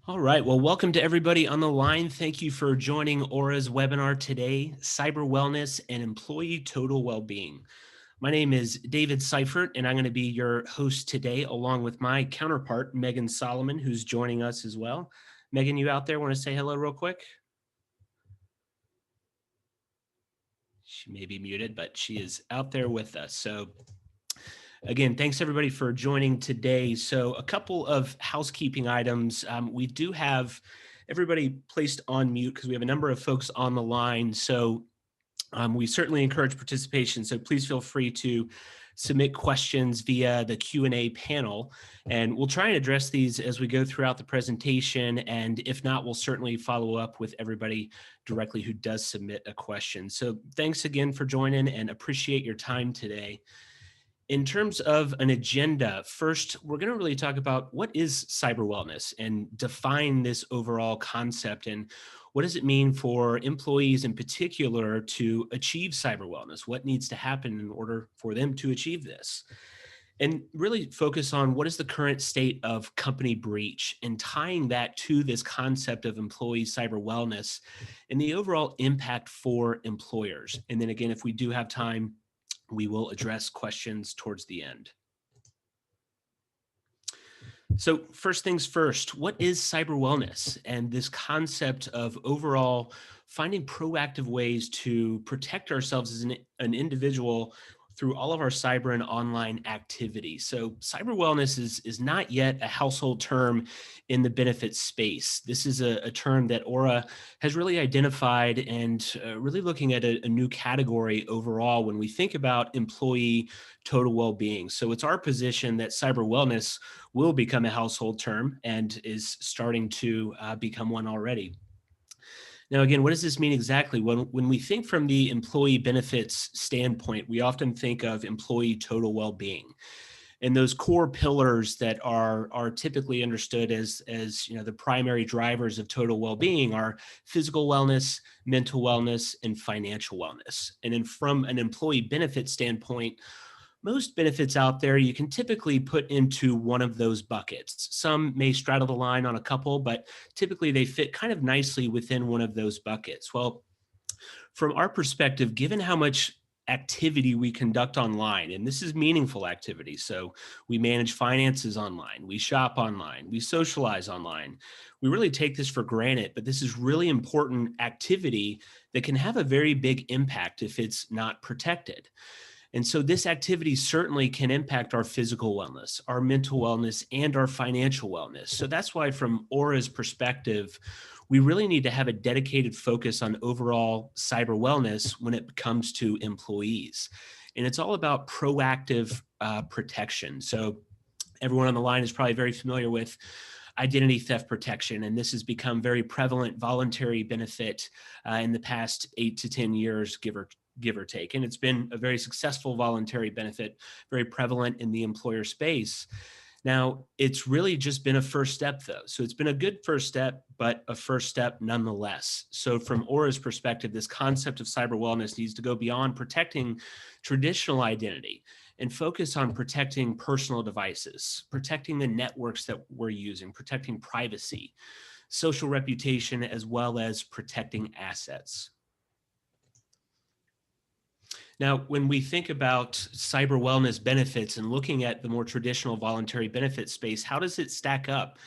All right. Well, welcome to everybody on the line. Thank you for joining Aura's webinar today, Cyber Wellness and Employee Total Wellbeing. My name is David Seifert, and I'm going to be your host today, along with my counterpart, Megan Solomon, who's joining us as well. Megan, you out there want to say hello real quick? She may be muted, but she is out there with us. So again, thanks everybody for joining today. So a couple of housekeeping items. We do have everybody placed on mute because we have a number of folks on the line. So we certainly encourage participation. So please feel free to submit questions via the Q&A panel, and we'll try and address these as we go throughout the presentation. And if not, we'll certainly follow up with everybody directly who does submit a question. So thanks again for joining and appreciate your time today. In terms of an agenda, first, we're going to really talk about what is cyber wellness and define this overall concept and what does it mean for employees in particular to achieve cyber wellness? What needs to happen in order for them to achieve this? And really focus on what is the current state of company breach and tying that to this concept of employee cyber wellness and the overall impact for employers. And then again, if we do have time, we will address questions towards the end. So first things first, what is cyber wellness? And this concept of overall finding proactive ways to protect ourselves as an individual through all of our cyber and online activity. So cyber wellness is not yet a household term in the benefits space. This is a term that Aura has really identified and really looking at a new category overall when we think about employee total well-being. So it's our position that cyber wellness will become a household term and is starting to become one already. Now, again, what does this mean exactly? When we think from the employee benefits standpoint, we often think of employee total well-being. And those core pillars that are typically understood as the primary drivers of total well-being are physical wellness, mental wellness, and financial wellness. And then from an employee benefit standpoint, most benefits out there you can typically put into one of those buckets. Some may straddle the line on a couple, but typically they fit kind of nicely within one of those buckets. Well, from our perspective, given how much activity we conduct online, and this is meaningful activity. So we manage finances online, we shop online, we socialize online. We really take this for granted, but this is really important activity that can have a very big impact if it's not protected. And so this activity certainly can impact our physical wellness, our mental wellness, and our financial wellness. So that's why from Aura's perspective, we really need to have a dedicated focus on overall cyber wellness when it comes to employees. And it's all about proactive protection. So everyone on the line is probably very familiar with identity theft protection, and this has become very prevalent voluntary benefit in the past 8 to 10 years, give or take. And it's been a very successful voluntary benefit, very prevalent in the employer space. Now, it's really just been a first step, though. So it's been a good first step, but a first step nonetheless. So from Aura's perspective, this concept of cyber wellness needs to go beyond protecting traditional identity and focus on protecting personal devices, protecting the networks that we're using, protecting privacy, social reputation, as well as protecting assets. Now, when we think about cyber wellness benefits and looking at the more traditional voluntary benefit space, how does it stack up?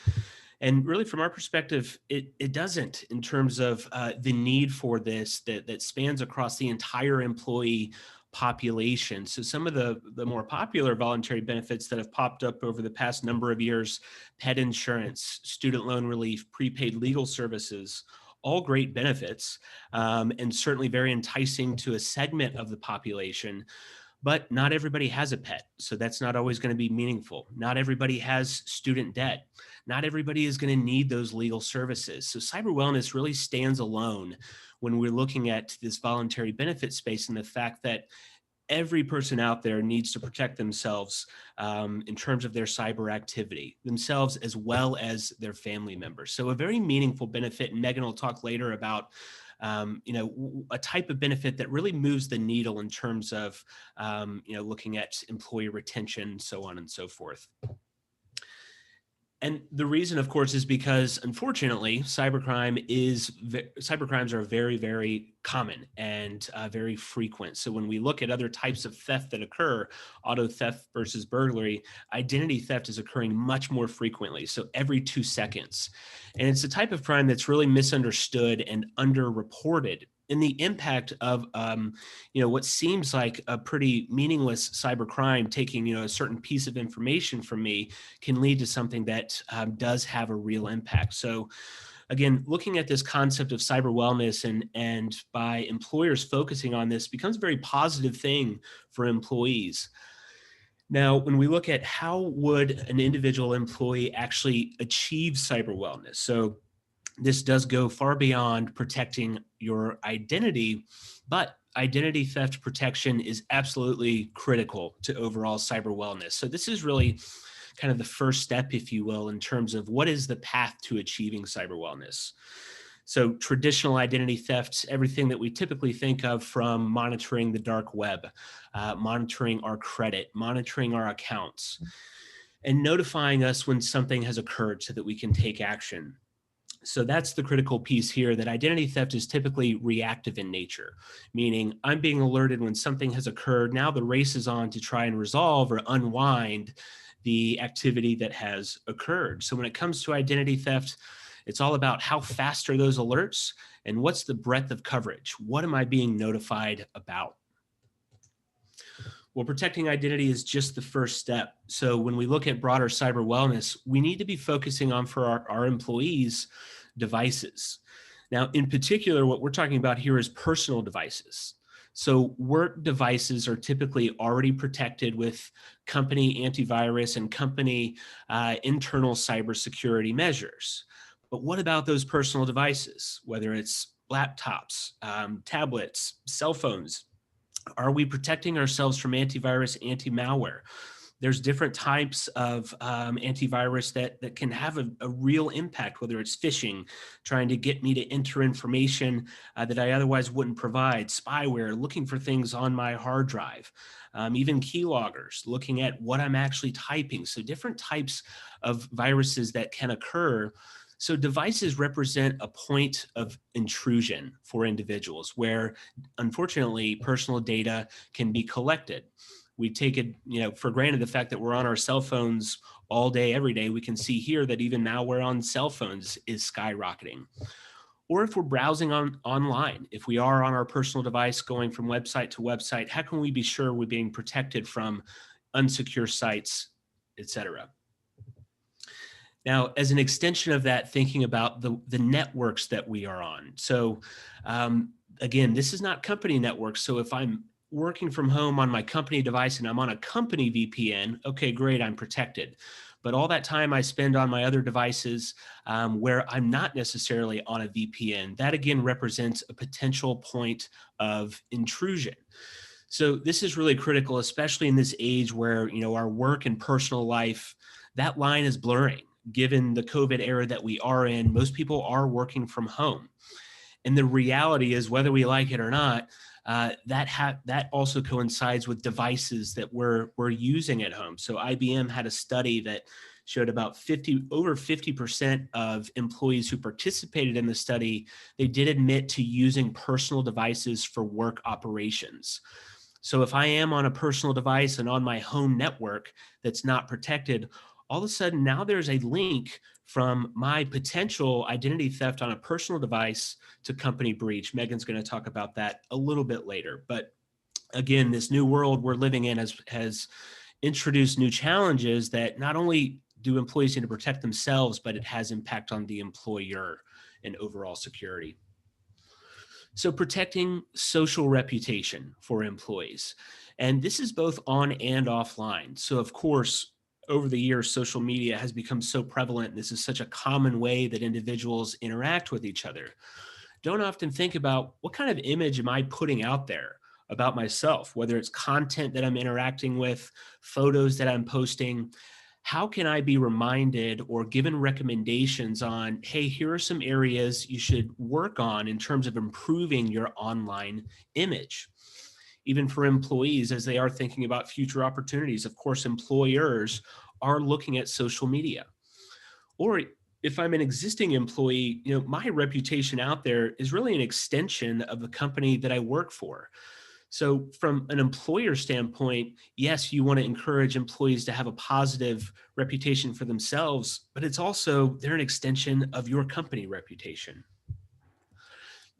And really, from our perspective, it doesn't in terms of the need for this that spans across the entire employee population. So some of the more popular voluntary benefits that have popped up over the past number of years, pet insurance, student loan relief, prepaid legal services, all great benefits, and certainly very enticing to a segment of the population. But not everybody has a pet, so that's not always going to be meaningful. Not everybody has student debt. Not everybody is going to need those legal services. So cyber wellness really stands alone when we're looking at this voluntary benefit space and the fact that every person out there needs to protect themselves in terms of their cyber activity, themselves as well as their family members. So a very meaningful benefit, and Megan will talk later about a type of benefit that really moves the needle in terms of looking at employee retention, so on and so forth. And the reason, of course, is because unfortunately, cybercrimes are very, very common and very frequent. So when we look at other types of theft that occur, auto theft versus burglary, identity theft is occurring much more frequently. So every 2 seconds. And it's a type of crime that's really misunderstood and underreported. And the impact of what seems like a pretty meaningless cybercrime, taking a certain piece of information from me, can lead to something that does have a real impact. So again, looking at this concept of cyber wellness and by employers focusing on this becomes a very positive thing for employees. Now, when we look at how would an individual employee actually achieve cyber wellness, so this does go far beyond protecting your identity, but identity theft protection is absolutely critical to overall cyber wellness. So this is really kind of the first step, if you will, in terms of what is the path to achieving cyber wellness. So traditional identity theft, everything that we typically think of, from monitoring the dark web, monitoring our credit, monitoring our accounts, and notifying us when something has occurred so that we can take action. So that's the critical piece here, that identity theft is typically reactive in nature, meaning I'm being alerted when something has occurred. Now the race is on to try and resolve or unwind the activity that has occurred. So when it comes to identity theft, it's all about how fast are those alerts and what's the breadth of coverage? What am I being notified about? Well, protecting identity is just the first step. So when we look at broader cyber wellness, we need to be focusing on, for our employees, devices. Now, in particular, what we're talking about here is personal devices. So work devices are typically already protected with company antivirus and company internal cybersecurity measures. But what about those personal devices, whether it's laptops, tablets, cell phones? Are we protecting ourselves from antivirus, anti-malware? There's different types of antivirus that can have a real impact, whether it's phishing, trying to get me to enter information that I otherwise wouldn't provide, spyware, looking for things on my hard drive, even keyloggers, looking at what I'm actually typing. So different types of viruses that can occur. So devices represent a point of intrusion for individuals where, unfortunately, personal data can be collected. We take it, for granted, the fact that we're on our cell phones all day, every day. We can see here that even malware on cell phones is skyrocketing. Or if we're browsing online, if we are on our personal device going from website to website, how can we be sure we're being protected from unsecure sites, et cetera? Now, as an extension of that, thinking about the networks that we are on. So again, this is not company networks. So if I'm working from home on my company device and I'm on a company VPN, okay, great, I'm protected. But all that time I spend on my other devices where I'm not necessarily on a VPN, that again represents a potential point of intrusion. So this is really critical, especially in this age where, our work and personal life, that line is blurring. Given the COVID era that we are in, most people are working from home. And the reality is, whether we like it or not, that also coincides with devices that we're using at home. So IBM had a study that showed about over 50% of employees who participated in the study, they did admit to using personal devices for work operations. So if I am on a personal device and on my home network that's not protected, all of a sudden now there's a link from my potential identity theft on a personal device to company breach. Megan's going to talk about that a little bit later. But again, this new world we're living in has introduced new challenges that not only do employees need to protect themselves, but it has impact on the employer and overall security. So protecting social reputation for employees. And this is both on and offline. So of course, over the years, social media has become so prevalent. This is such a common way that individuals interact with each other. Don't often think about what kind of image am I putting out there about myself, whether it's content that I'm interacting with, photos that I'm posting. How can I be reminded or given recommendations on, hey, here are some areas you should work on in terms of improving your online image? Even for employees, as they are thinking about future opportunities, of course, employers are looking at social media. Or if I'm an existing employee, my reputation out there is really an extension of the company that I work for. So, from an employer standpoint, yes, you want to encourage employees to have a positive reputation for themselves, but it's also they're an extension of your company reputation.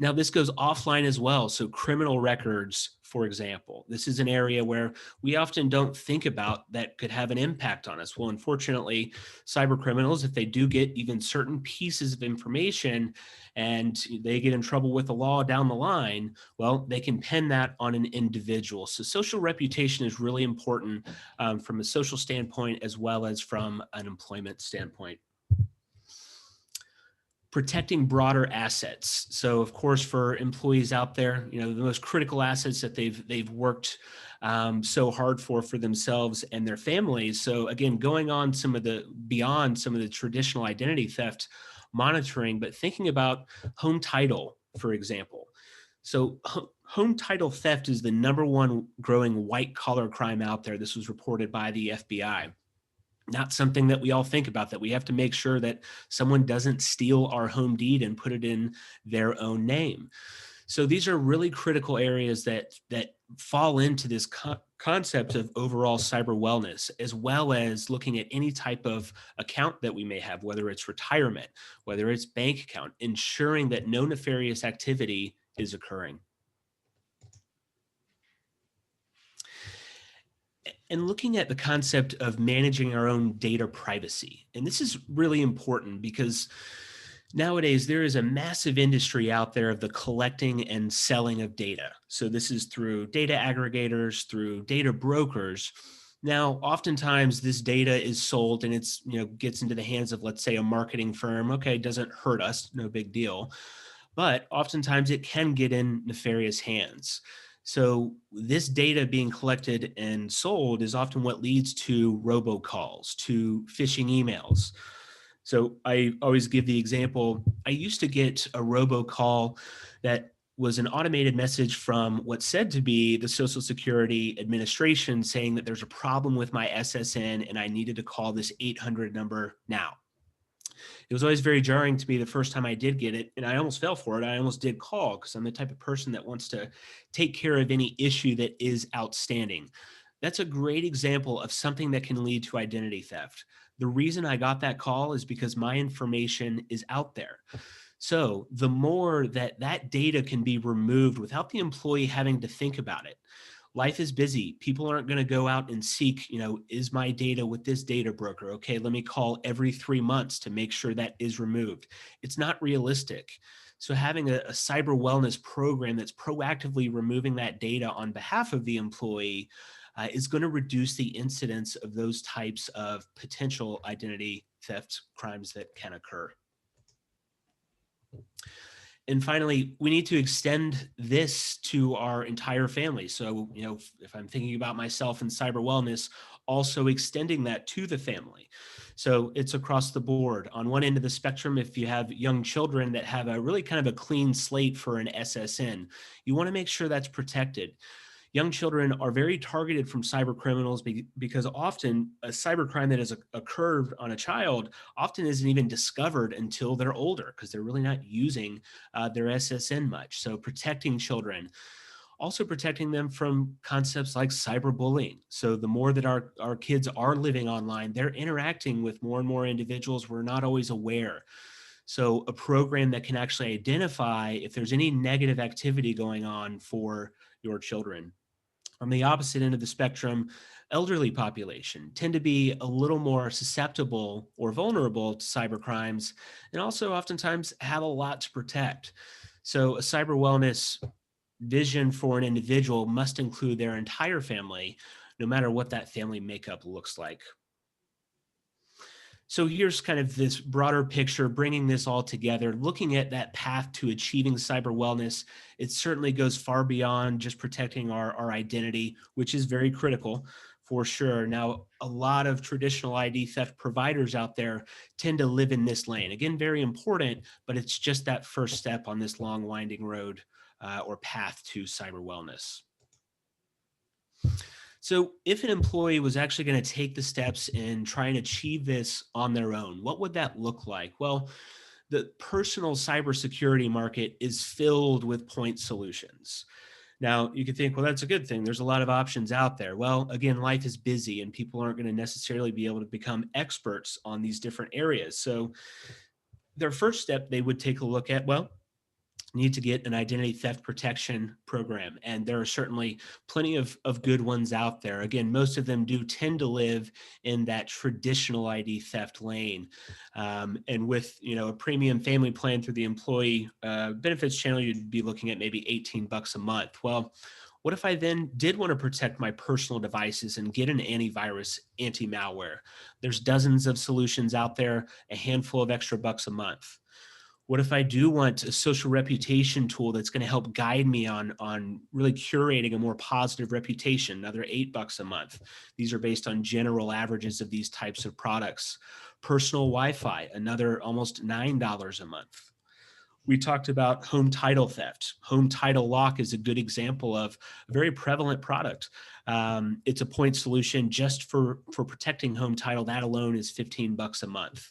Now, this goes offline as well. So, criminal records, for example, this is an area where we often don't think about that could have an impact on us. Well, unfortunately, cyber criminals, if they do get even certain pieces of information and they get in trouble with the law down the line, well, they can pin that on an individual. So, social reputation is really important from a social standpoint as well as from an employment standpoint. Protecting broader assets. So, of course, for employees out there, the most critical assets that they've worked so hard for themselves and their families. So, again, going on beyond some of the traditional identity theft monitoring, but thinking about home title, for example. So, home title theft is the number one growing white collar crime out there. This was reported by the FBI. Not something that we all think about, that we have to make sure that someone doesn't steal our home deed and put it in their own name. So these are really critical areas that fall into this concept of overall cyber wellness, as well as looking at any type of account that we may have, whether it's retirement, whether it's bank account, ensuring that no nefarious activity is occurring. And looking at the concept of managing our own data privacy. And this is really important because nowadays there is a massive industry out there of the collecting and selling of data. So this is through data aggregators, through data brokers. Now, oftentimes this data is sold and it's, gets into the hands of, let's say, a marketing firm. Okay, doesn't hurt us, no big deal. But oftentimes it can get in nefarious hands. So this data being collected and sold is often what leads to robocalls, to phishing emails. So I always give the example, I used to get a robocall that was an automated message from what's said to be the Social Security Administration saying that there's a problem with my SSN and I needed to call this 800 number now. It was always very jarring to me the first time I did get it, and I almost fell for it. I almost did call because I'm the type of person that wants to take care of any issue that is outstanding. That's a great example of something that can lead to identity theft. The reason I got that call is because my information is out there. So the more that that data can be removed without the employee having to think about it, life is busy. People aren't going to go out and seek, is my data with this data broker? Okay, let me call every 3 months to make sure that is removed. It's not realistic. So having a cyber wellness program that's proactively removing that data on behalf of the employee is going to reduce the incidence of those types of potential identity theft crimes that can occur. And finally, we need to extend this to our entire family. So, if I'm thinking about myself and cyber wellness, also extending that to the family. So it's across the board. On one end of the spectrum, if you have young children that have a really kind of a clean slate for an SSN, you want to make sure that's protected. Young children are very targeted from cyber criminals because often a cyber crime that has occurred on a child often isn't even discovered until they're older because they're really not using their SSN much. So protecting children, also protecting them from concepts like cyberbullying. So the more that our kids are living online, they're interacting with more and more individuals we're not always aware. So a program that can actually identify if there's any negative activity going on for your children. On the opposite end of the spectrum, elderly population tend to be a little more susceptible or vulnerable to cyber crimes, and also oftentimes have a lot to protect. So a cyber wellness vision for an individual must include their entire family, no matter what that family makeup looks like. So here's kind of this broader picture, bringing this all together, looking at that path to achieving cyber wellness. It certainly goes far beyond just protecting our identity, which is very critical for sure. Now, a lot of traditional ID theft providers out there tend to live in this lane. Again, very important, but it's just that first step on this long winding road or path to cyber wellness. So, if an employee was actually going to take the steps and try and achieve this on their own, what would that look like? Well, the personal cybersecurity market is filled with point solutions. Now, you could think, well, that's a good thing. There's a lot of options out there. Well, again, life is busy and people aren't going to necessarily be able to become experts on these different areas. So, their first step, they would take a look at, well, need to get an identity theft protection program. And there are certainly plenty of good ones out there. Again, most of them do tend to live in that traditional ID theft lane. And with a premium family plan through the employee benefits channel, you'd be looking at maybe $18 a month. Well, what if I then did want to protect my personal devices and get an antivirus, anti-malware? There's dozens of solutions out there, a handful of extra bucks a month. What if I do want a social reputation tool that's going to help guide me on really curating a more positive reputation? Another $8 a month. These are based on general averages of these types of products. Personal Wi-Fi, another almost $9 a month. We talked about home title theft. Home title lock is a good example of a very prevalent product. It's a point solution just for protecting home title. That alone is $15 a month.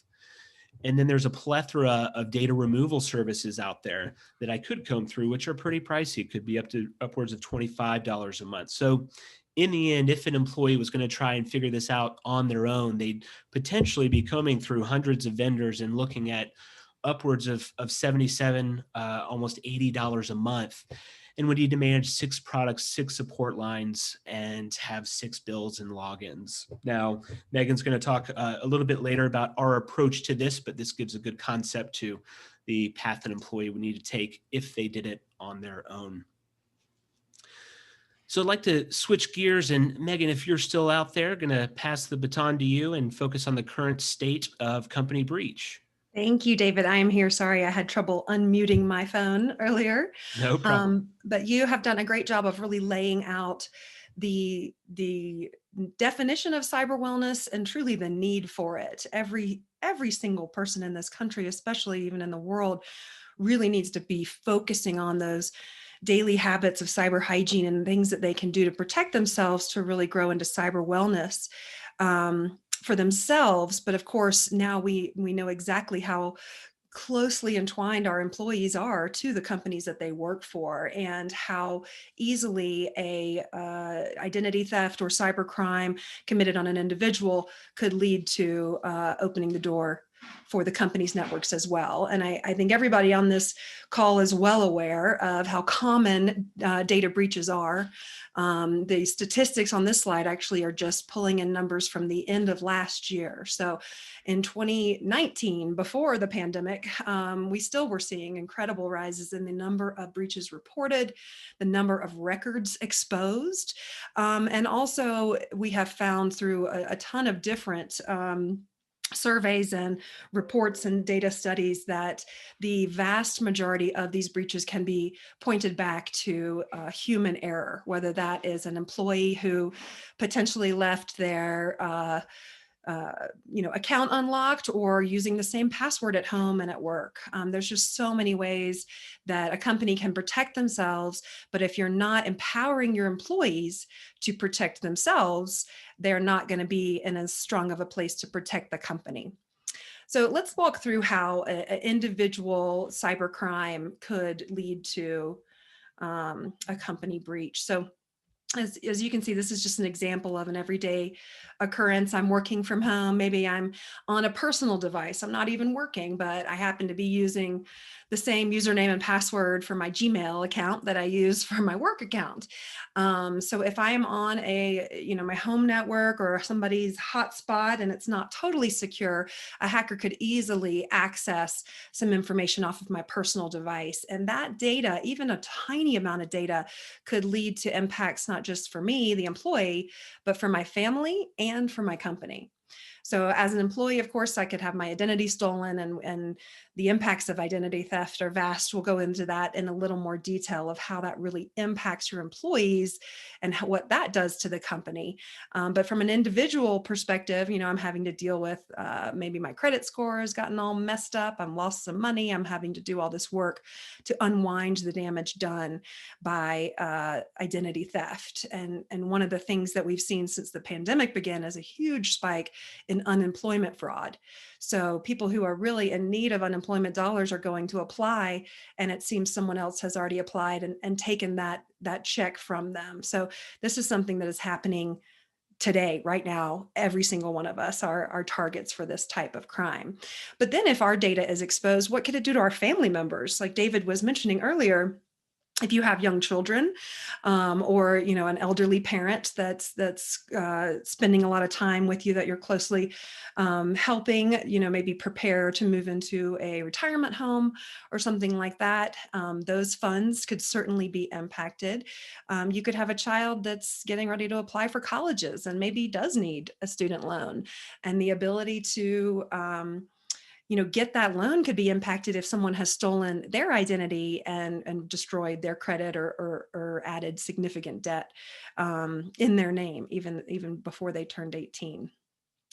And then there's a plethora of data removal services out there that I could comb through, which are pretty pricey. It could be up to upwards of $25 a month. So in the end, if an employee was going to try and figure this out on their own, they'd potentially be combing through hundreds of vendors and looking at upwards of 77, almost $80 a month, and would need to manage 6 products, 6 support lines, and have 6 bills and logins. Now, Megan's going to talk a little bit later about our approach to this, but this gives a good concept to the path an employee would need to take if they did it on their own. So I'd like to switch gears, and Megan, if you're still out there, going to pass the baton to you and focus on the current state of company breach. Thank you, David. I am here. Sorry, I had trouble unmuting my phone earlier. No problem. But you have done a great job of really laying out the definition of cyber wellness and truly the need for it. Every single person in this country, especially even in the world, really needs to be focusing on those daily habits of cyber hygiene and things that they can do to protect themselves to really grow into cyber wellness. For themselves, but of course now we know exactly how closely entwined our employees are to the companies that they work for, and how easily a identity theft or cybercrime committed on an individual could lead to opening the door for the company's networks as well. And I think everybody on this call is well aware of how common data breaches are. The statistics on this slide actually are just pulling in numbers from the end of last year. So in 2019, before the pandemic, we still were seeing incredible rises in the number of breaches reported, the number of records exposed. And also we have found through a ton of different surveys and reports and data studies that the vast majority of these breaches can be pointed back to human error, whether that is an employee who potentially left their account unlocked, or using the same password at home and at work. There's just so many ways that a company can protect themselves, but if you're not empowering your employees to protect themselves, they're not going to be in as strong of a place to protect the company. So let's walk through how an individual cybercrime could lead to a company breach. So as you can see, this is just an example of an everyday occurrence. I'm working from home. Maybe I'm on a personal device. I'm not even working, but I happen to be using the same username and password for my Gmail account that I use for my work account. So if I am on my home network or somebody's hotspot and it's not totally secure, a hacker could easily access some information off of my personal device. And that data, even a tiny amount of data, could lead to impacts not just for me, the employee, but for my family and for my company. So as an employee, of course, I could have my identity stolen, and the impacts of identity theft are vast. We'll go into that in a little more detail of how that really impacts your employees and what that does to the company. But from an individual perspective, I'm having to deal with maybe my credit score has gotten all messed up. I'm lost some money. I'm having to do all this work to unwind the damage done by identity theft. And one of the things that we've seen since the pandemic began is a huge spike in unemployment fraud. So people who are really in need of unemployment dollars are going to apply, and it seems someone else has already applied and taken that check from them. So this is something that is happening today, right now. Every single one of us are targets for this type of crime. But then if our data is exposed, what could it do to our family members? Like David was mentioning earlier, if you have young children, or an elderly parent that's spending a lot of time with you, that you're closely helping, maybe prepare to move into a retirement home or something like that, those funds could certainly be impacted. You could have a child that's getting ready to apply for colleges and maybe does need a student loan, and the ability to get that loan could be impacted if someone has stolen their identity and destroyed their credit, or added significant debt in their name, even before they turned 18.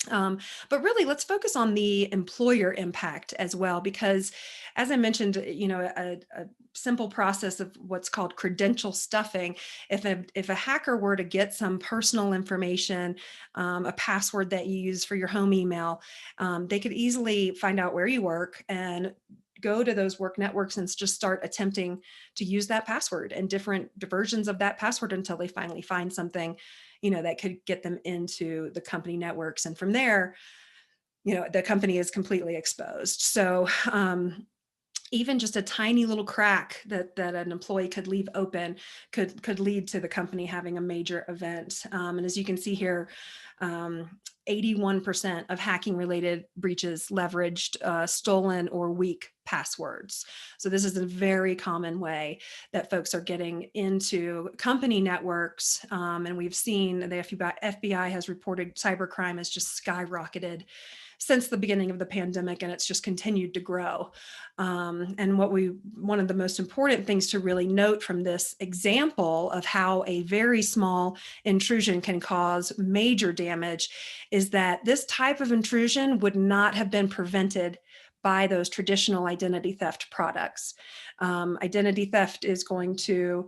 But really, let's focus on the employer impact as well, because as I mentioned, a simple process of what's called credential stuffing. If a hacker were to get some personal information, a password that you use for your home email, they could easily find out where you work and go to those work networks and just start attempting to use that password and different versions of that password until they finally find something that could get them into the company networks. And from there, the company is completely exposed. So even just a tiny little crack that an employee could leave open could lead to the company having a major event. And as you can see here, 81% of hacking related breaches leveraged stolen or weak passwords. So this is a very common way that folks are getting into company networks. And we've seen the FBI has reported cybercrime has just skyrocketed since the beginning of the pandemic, and it's just continued to grow. And one of the most important things to really note from this example of how a very small intrusion can cause major damage is that this type of intrusion would not have been prevented by those traditional identity theft products. Identity theft is going to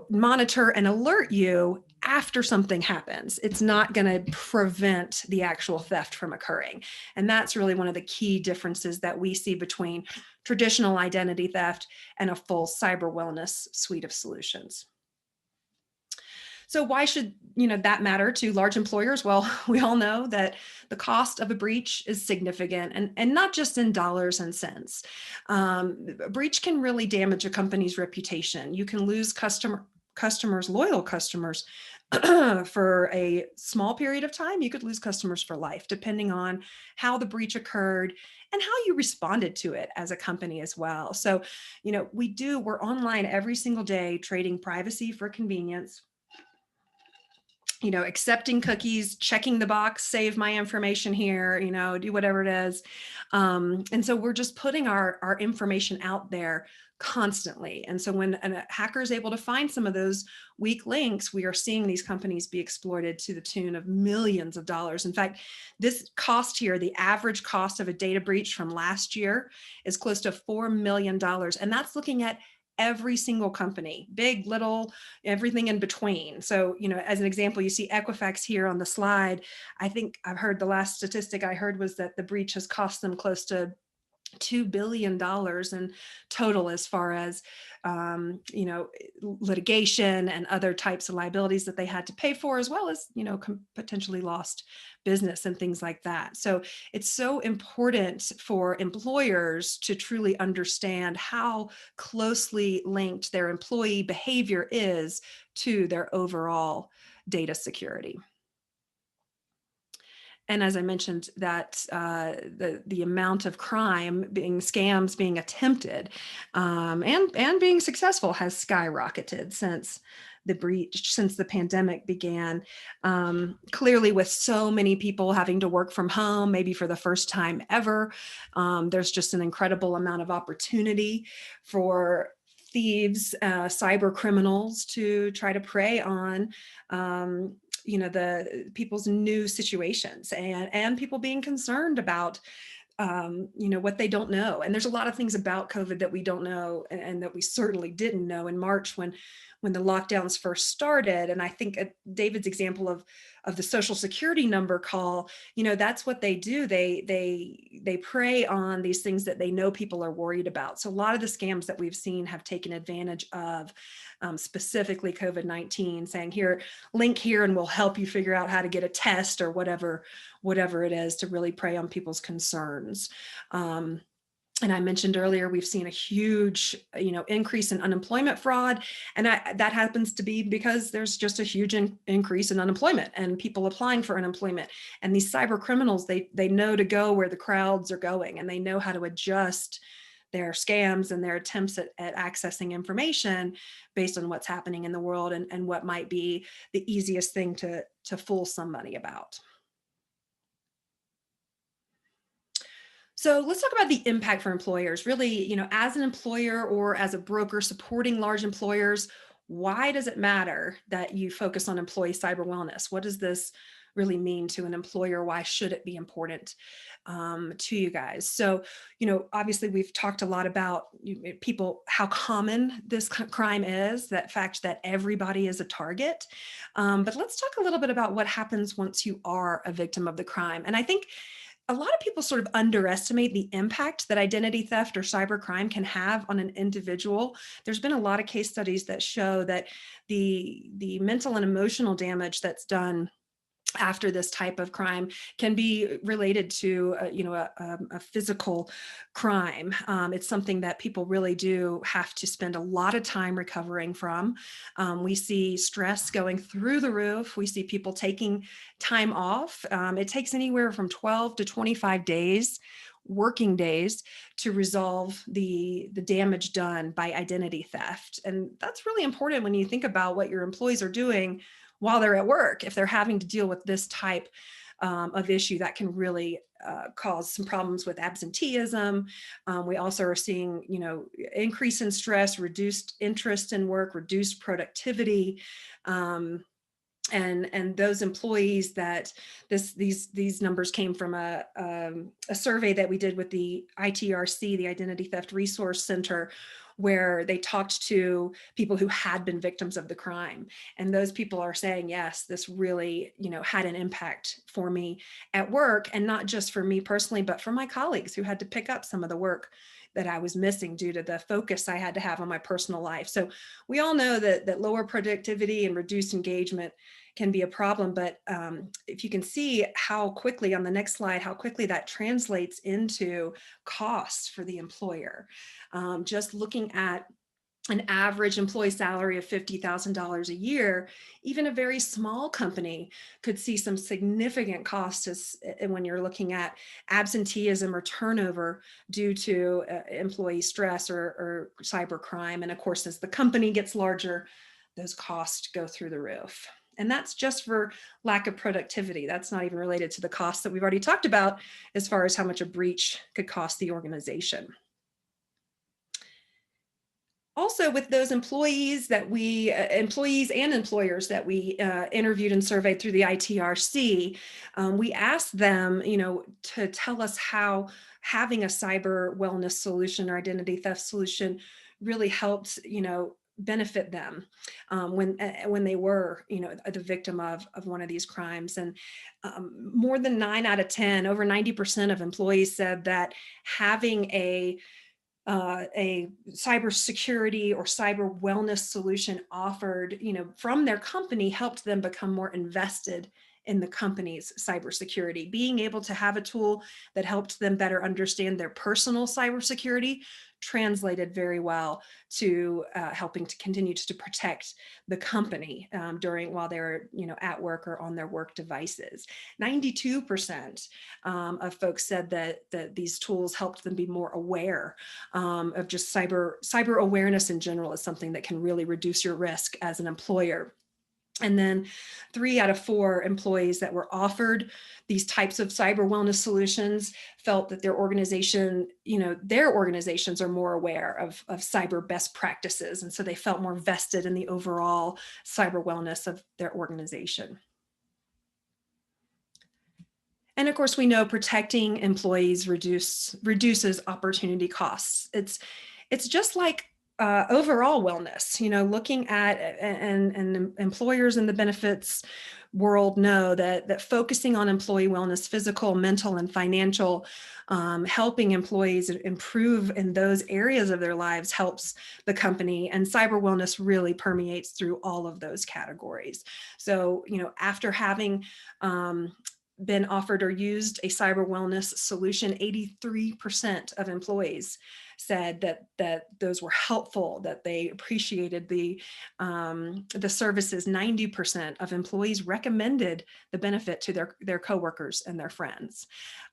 monitor and alert you after something happens. It's not going to prevent the actual theft from occurring. And that's really one of the key differences that we see between traditional identity theft and a full cyber wellness suite of solutions. So why should that matter to large employers? Well, we all know that the cost of a breach is significant, and not just in dollars and cents. A breach can really damage a company's reputation. You can lose loyal customers for a small period of time. You could lose customers for life, depending on how the breach occurred and how you responded to it as a company as well. So, we're online every single day, trading privacy for convenience, accepting cookies, checking the box, save my information here, do whatever it is. And so we're just putting our information out there constantly. And so when a hacker is able to find some of those weak links, we are seeing these companies be exploited to the tune of millions of dollars. In fact, this cost here, the average cost of a data breach from last year is close to $4 million. And that's looking at every single company, big, little, everything in between. So, as an example, you see Equifax here on the slide. I think I've heard the last statistic I heard was that the breach has cost them close to $2 billion in total, as far as litigation and other types of liabilities that they had to pay for, as well as potentially lost business and things like that. So it's so important for employers to truly understand how closely linked their employee behavior is to their overall data security. And as I mentioned, that the amount of crime, scams being attempted and being successful, has skyrocketed since the breach since the pandemic began. Clearly, with so many people having to work from home, maybe for the first time ever, there's just an incredible amount of opportunity for thieves, cyber criminals to try to prey on the people's new situations, and people being concerned about what they don't know. And there's a lot of things about COVID that we don't know, and that we certainly didn't know in March when the lockdowns first started. And I think David's example of the Social Security number call, that's what they do. They prey on these things that they know people are worried about. So a lot of the scams that we've seen have taken advantage of specifically COVID-19, saying, here, link here and we'll help you figure out how to get a test or whatever it is, to really prey on people's concerns. And I mentioned earlier, we've seen a huge, increase in unemployment fraud. And that happens to be because there's just a huge increase in unemployment and people applying for unemployment. And these cyber criminals, they know to go where the crowds are going, and they know how to adjust their scams and their attempts at accessing information based on what's happening in the world, and what might be the easiest thing to fool somebody about. So let's talk about the impact for employers. Really, as an employer or as a broker supporting large employers, why does it matter that you focus on employee cyber wellness? What does this really mean to an employer? Why should it be important to you guys? So, obviously we've talked a lot about people, how common this crime is, that fact that everybody is a target. But let's talk a little bit about what happens once you are a victim of the crime. And I think a lot of people sort of underestimate the impact that identity theft or cybercrime can have on an individual. There's been a lot of case studies that show that the mental and emotional damage that's done after this type of crime can be related to a physical crime. It's something that people really do have to spend a lot of time recovering from. We see stress going through the roof. We see people taking time off. It takes anywhere from 12 to 25 days, working days, to resolve the damage done by identity theft. And that's really important when you think about what your employees are doing while they're at work. If they're having to deal with this type of issue, that can really cause some problems with absenteeism. We also are seeing, increase in stress, reduced interest in work, reduced productivity. And those employees that these numbers came from a survey that we did with the ITRC, the Identity Theft Resource Center, where they talked to people who had been victims of the crime. And those people are saying, yes, this really, had an impact for me at work, and not just for me personally, but for my colleagues who had to pick up some of the work that I was missing due to the focus I had to have on my personal life. So we all know that lower productivity and reduced engagement can be a problem, but if you can see how quickly, on the next slide, how quickly that translates into costs for the employer. Just looking at an average employee salary of $50,000 a year, even a very small company could see some significant costs when you're looking at absenteeism or turnover due to employee stress or cybercrime. And of course, as the company gets larger, those costs go through the roof. And that's just for lack of productivity. That's not even related to the costs that we've already talked about as far as how much a breach could cost the organization. Also, with those employees and employers that we interviewed and surveyed through the ITRC, we asked them, to tell us how having a cyber wellness solution or identity theft solution really helped, benefit them when they were, the victim of one of these crimes. And more than 9 out of 10, over 90% of employees said that having a cybersecurity or cyber wellness solution offered, from their company helped them become more invested in the company's cybersecurity. Being able to have a tool that helped them better understand their personal cybersecurity translated very well to helping to continue to protect the company while they're at work or on their work devices. 92% of folks said that these tools helped them be more aware of just cyber awareness in general is something that can really reduce your risk as an employer. And then 3 out of 4 employees that were offered these types of cyber wellness solutions felt that their organizations are more aware of cyber best practices. And so they felt more vested in the overall cyber wellness of their organization. And of course, we know protecting employees reduces opportunity costs. It's just like overall wellness, looking at and employers in the benefits world know that focusing on employee wellness, physical, mental, and financial, helping employees improve in those areas of their lives helps the company. And cyber wellness really permeates through all of those categories. So, after having been offered or used a cyber wellness solution, 83% of employees said that those were helpful, that they appreciated the services. 90% of employees recommended the benefit to their coworkers and their friends.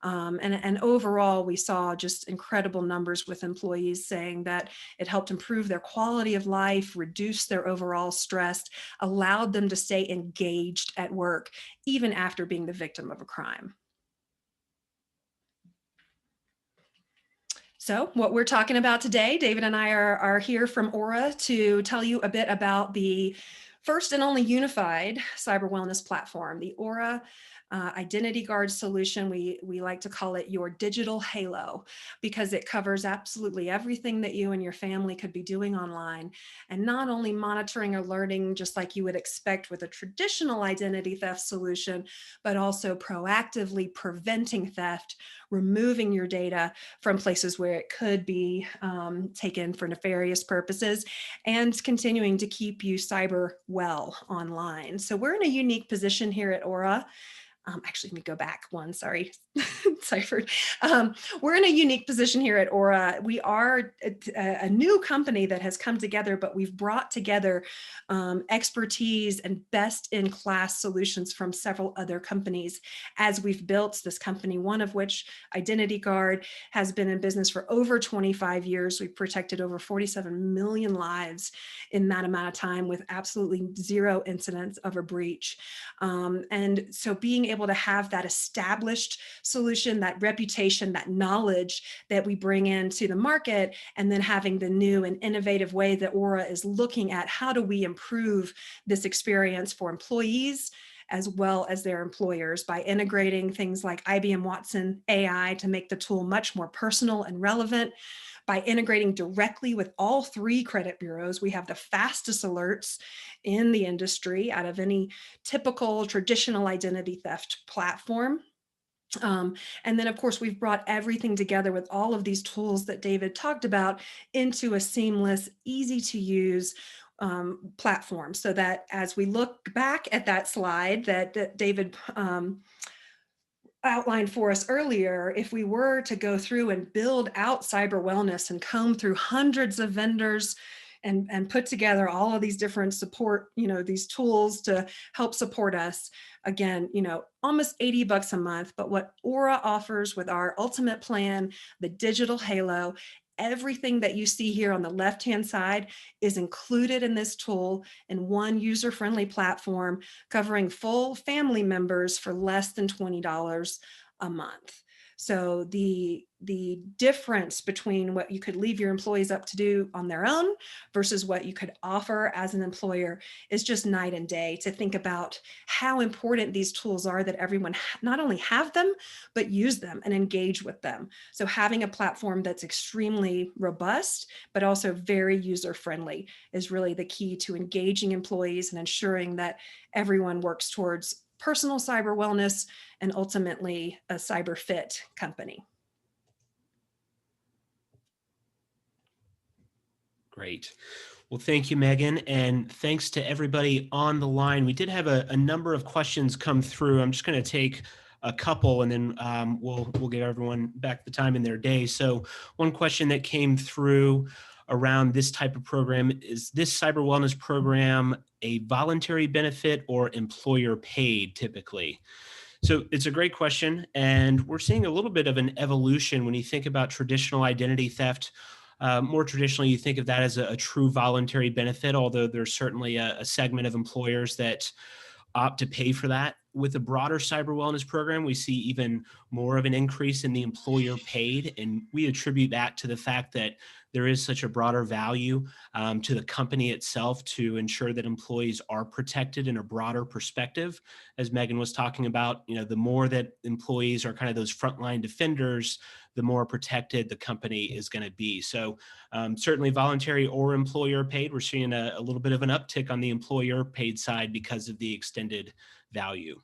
And overall, we saw just incredible numbers with employees saying that it helped improve their quality of life, reduce their overall stress, allowed them to stay engaged at work, even after being the victim of a crime. So what we're talking about today, David and I are here from Aura to tell you a bit about the first and only unified cyber wellness platform, the Aura Identity Guard solution. We like to call it your digital halo because it covers absolutely everything that you and your family could be doing online, and not only monitoring or alerting just like you would expect with a traditional identity theft solution, but also proactively preventing theft, removing your data from places where it could be taken for nefarious purposes, and continuing to keep you cyber well online. So we're in a unique position here at Aura. Actually, let me go back one, sorry, Cyphered. We're in a unique position here at Aura. We are a new company that has come together, but we've brought together expertise and best-in-class solutions from several other companies as we've built this company, one of which, Identity Guard, has been in business for over 25 years. We've protected over 47 million lives in that amount of time with absolutely zero incidents of a breach. And so being able to have that established solution, that reputation, that knowledge that we bring into the market, and then having the new and innovative way that Aura is looking at how do we improve this experience for employees as well as their employers by integrating things like IBM Watson AI to make the tool much more personal and relevant, by integrating directly with all 3 credit bureaus. We have the fastest alerts in the industry out of any typical traditional identity theft platform. And then, of course, we've brought everything together with all of these tools that David talked about into a seamless, easy to use platform, so that as we look back at that slide that David outlined for us earlier, if we were to go through and build out cyber wellness and comb through hundreds of vendors and put together all of these different support, these tools to help support us, again, almost $80 a month. But what Aura offers with our ultimate plan, the digital halo, everything that you see here on the left-hand side is included in this tool in one user-friendly platform covering full family members for less than $20 a month. So the difference between what you could leave your employees up to do on their own versus what you could offer as an employer is just night and day. To think about how important these tools are, that everyone not only have them, but use them and engage with them. So having a platform that's extremely robust, but also very user-friendly is really the key to engaging employees and ensuring that everyone works towards personal cyber wellness and ultimately a cyber fit company. Great. Well, thank you, Megan, and thanks to everybody on the line. We did have a number of questions come through. I'm just going to take a couple, and then we'll give everyone back the time in their day. So, one question that came through around this type of program is: this cyber wellness program a voluntary benefit or employer paid typically? So it's a great question. And we're seeing a little bit of an evolution when you think about traditional identity theft. More traditionally, you think of that as a true voluntary benefit, although there's certainly a segment of employers that opt to pay for that. With the broader cyber wellness program, we see even more of an increase in the employer paid. And we attribute that to the fact that there is such a broader value to the company itself to ensure that employees are protected in a broader perspective. As Megan was talking about, the more that employees are kind of those frontline defenders, the more protected the company is going to be. So certainly voluntary or employer paid, we're seeing a little bit of an uptick on the employer paid side because of the extended value.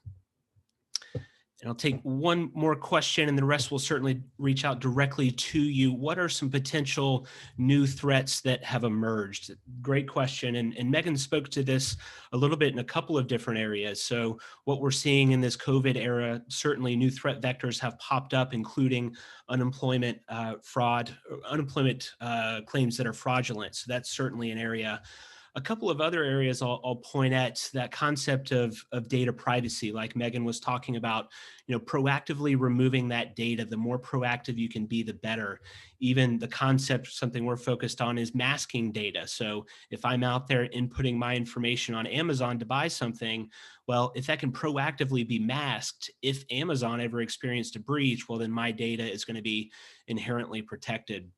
And I'll take one more question, and the rest will certainly reach out directly to you. What are some potential new threats that have emerged? Great question. And Megan spoke to this a little bit in a couple of different areas. So what we're seeing in this COVID era, certainly new threat vectors have popped up, including unemployment fraud, unemployment claims that are fraudulent. So that's certainly an area. A couple of other areas I'll point at: that concept of data privacy, like Megan was talking about, proactively removing that data. The more proactive you can be, the better. Even the concept, something we're focused on, is masking data. So if I'm out there inputting my information on Amazon to buy something, well, if that can proactively be masked, if Amazon ever experienced a breach, well, then my data is going to be inherently protected.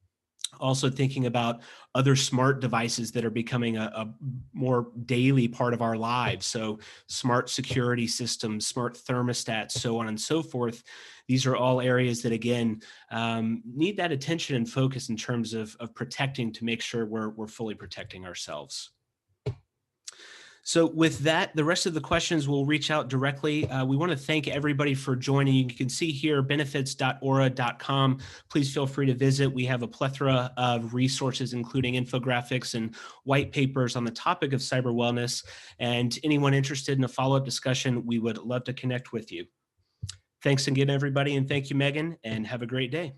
Also thinking about other smart devices that are becoming a more daily part of our lives. So smart security systems, smart thermostats, so on and so forth. These are all areas that, again, need that attention and focus in terms of protecting, to make sure we're fully protecting ourselves. So with that, the rest of the questions will reach out directly. We want to thank everybody for joining. You can see here benefits.aura.com. Please feel free to visit. We have a plethora of resources, including infographics and white papers on the topic of cyber wellness. And anyone interested in a follow-up discussion, we would love to connect with you. Thanks again, everybody, and thank you, Megan, and have a great day.